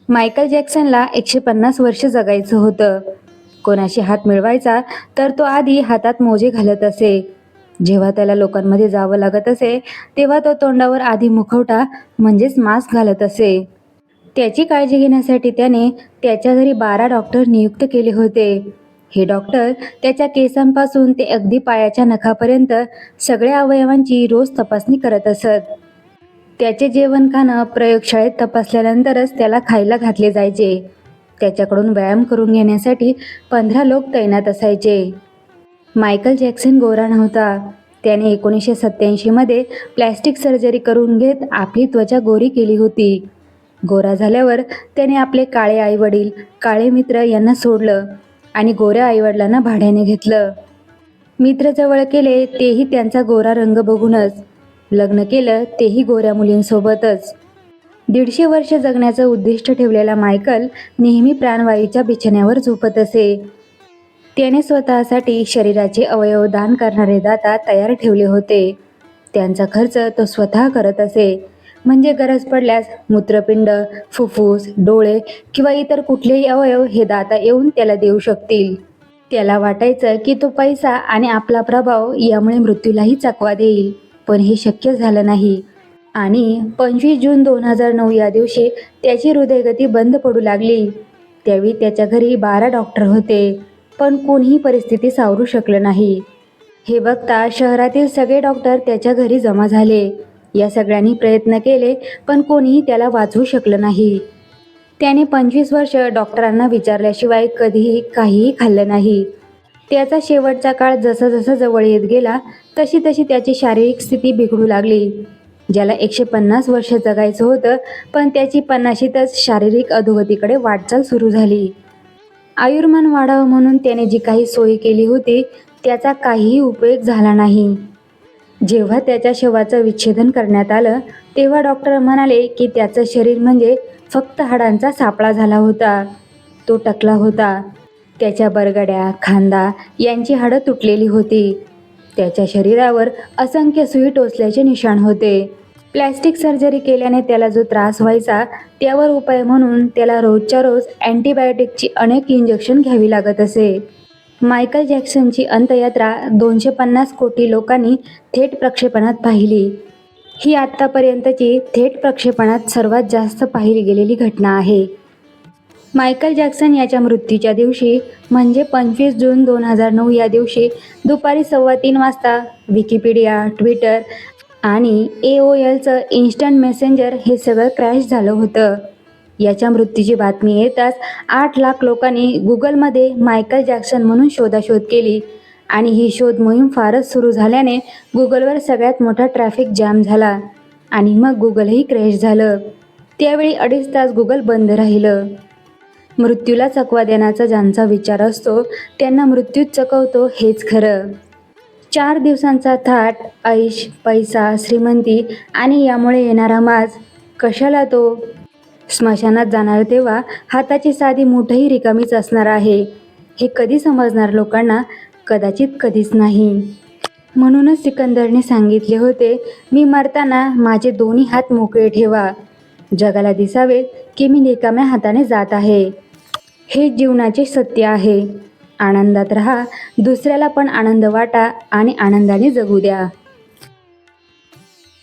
Michael जॅक्सनला 150 वर्ष जगायचं होतं. कोणाशी हात मिळवायचा तर तो आधी हातात मोजे घालत असे. जेव्हा त्याला लोकांमध्ये जावं लागत असे तेव्हा तो तोंडावर आधी मुखवटा म्हणजेच मास्क घालत असे. त्याची काळजी घेण्यासाठी त्याने त्याच्या घरी 12 डॉक्टर नियुक्त केले होते. हे डॉक्टर त्याच्या केसांपासून ते अगदी पायाच्या नखापर्यंत सगळ्या अवयवांची रोज तपासणी करत असत. त्याचे जेवण खाणं प्रयोगशाळेत तपासल्यानंतरच त्याला खायला घातले जायचे. त्याच्याकडून व्यायाम करून घेण्यासाठी 15 लोक तैनात असायचे. मायकल जॅक्सन गोरा नव्हता. त्याने 1987 मध्ये प्लॅस्टिक सर्जरी करून घेत आपली त्वचा गोरी केली होती. गोरा झाल्यावर त्याने आपले काळे आईवडील, काळे मित्र यांना सोडलं आणि गोऱ्या आईवडिलांना भाड्याने घेतलं. मित्र जवळ केले तेही त्यांचा गोरा रंग बघूनच. लग्न केलं तेही गोऱ्या मुलींसोबतच. 150 वर्ष जगण्याचं उद्दिष्ट ठेवलेला मायकल नेहमी प्राणवायूच्या बिछाण्यावर झोपत असे. त्याने स्वतःसाठी शरीराचे अवयव दान करणारे दाता तयार ठेवले होते. त्यांचा खर्च तो स्वतः करत असे. म्हणजे गरज पडल्यास मूत्रपिंड, फुफ्फुस, डोळे किंवा इतर कुठलेही अवयव हे दाता येऊन त्याला देऊ शकतील. त्याला वाटायचं की तो पैसा आणि आपला प्रभाव यामुळे मृत्यूलाही चकवा देईल, पण हे शक्य झालं नाही. आणि 25 जून 2009 या दिवशी त्याची हृदयगती बंद पडू लागली. त्यावेळी त्याच्या घरी 12 डॉक्टर होते, पण कोणीही परिस्थिती सावरू शकलं नाही. हे बघता शहरातील सगळे डॉक्टर त्याच्या घरी जमा झाले. या सगळ्यांनी प्रयत्न केले, पण कोणीही त्याला वाचवू शकलं नाही. त्याने 25 वर्ष डॉक्टरांना विचारल्याशिवाय कधीही काहीही खाल्लं नाही. त्याचा शेवटचा काळ जसा जसा जवळ येत गेला तशी तशी त्याची शारीरिक स्थिती बिघडू लागली. ज्याला 150 वर्ष जगायचं होतं, पण त्याची 50शीतच शारीरिक अधोगतीकडे वाटचाल सुरू झाली. आयुर्मान वाढावं म्हणून त्याने जी काही सोय केली होती त्याचा काहीही उपयोग झाला नाही. जेव्हा त्याच्या शवाचं विच्छेदन करण्यात आलं तेव्हा डॉक्टर म्हणाले की त्याचं शरीर म्हणजे फक्त हाडांचा सापळा झाला होता. तो टकला होता. त्याच्या बरगड्या, खांदा यांची हाडं तुटलेली होती. त्याच्या शरीरावर असंख्य सुई टोचल्याचे निशाण होते. प्लॅस्टिक सर्जरी केल्याने त्याला जो त्रास व्हायचा त्यावर उपाय म्हणून त्याला रोजच्या रोज अँटीबायोटिकची अनेक इंजेक्शन घ्यावी लागत असे. मायकल जॅक्सनची अंत्ययात्रा 250 कोटी लोकांनी थेट प्रक्षेपणात पाहिली. ही आत्तापर्यंतची थेट प्रक्षेपणात सर्वात जास्त पाहिली गेलेली घटना आहे. मायकल जॅक्सन याच्या मृत्यूच्या दिवशी म्हणजे 25 जून 2009 या दिवशी दुपारी 3:15 वाजता विकिपीडिया, ट्विटर आणि AOLचं इन्स्टंट मेसेंजर हे सगळं क्रॅश झालं होतं. याच्या मृत्यूची बातमी येताच 8 लाख लोकांनी गुगलमध्ये मायकल जॅक्सन म्हणून शोधाशोध केली आणि ही शोध मोहीम फारच सुरू झाल्याने गुगलवर सगळ्यात मोठा ट्रॅफिक जॅम झाला आणि मग गुगलही क्रॅश झालं. त्यावेळी 2.5 तास गुगल बंद राहिलं. मृत्यूला चकवा देण्याचा ज्यांचा विचार असतो त्यांना मृत्यूच चकवतो हेच खरं. 4 दिवसांचा थाट, ऐश, पैसा, श्रीमंती आणि यामुळे येणारा माज, कशाला तो? स्मशानात जाणार तेव्हा हाताची साधी मूठही रिकामीच असणार आहे. हे कधी समजणार लोकांना? कदाचित कधीच नाही. म्हणूनच सिकंदरने सांगितले होते, मी मरताना माझे दोन्ही हात मोकळे ठेवा. जगाला दिसावे की मी रिकाम्या हाताने जात आहे. हे जीवनाचे सत्य आहे. आनंदात राहा, दुसऱ्याला पण आनंद वाटा आणि आनंदाने जगू द्या.